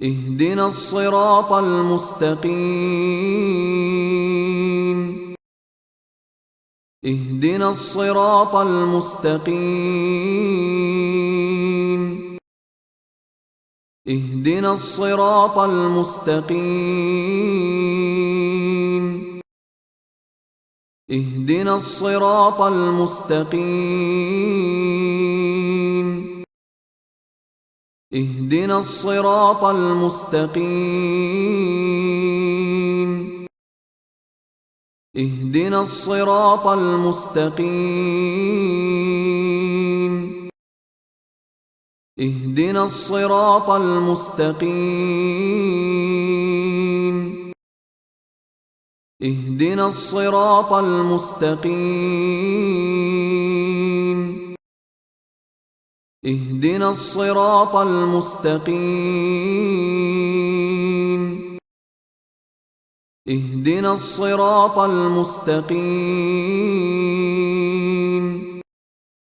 اهدنا الصراط المستقيم. اهدنا الصراط المستقيم. اهدنا الصراط المستقيم. اهدنا الصراط المستقيم. اهدنا الصراط المستقيم. اهدنا الصراط المستقيم. اهدنا الصراط المستقيم. اهدنا الصراط المستقيم. اهدنا الصراط المستقيم. اهدنا الصراط المستقيم.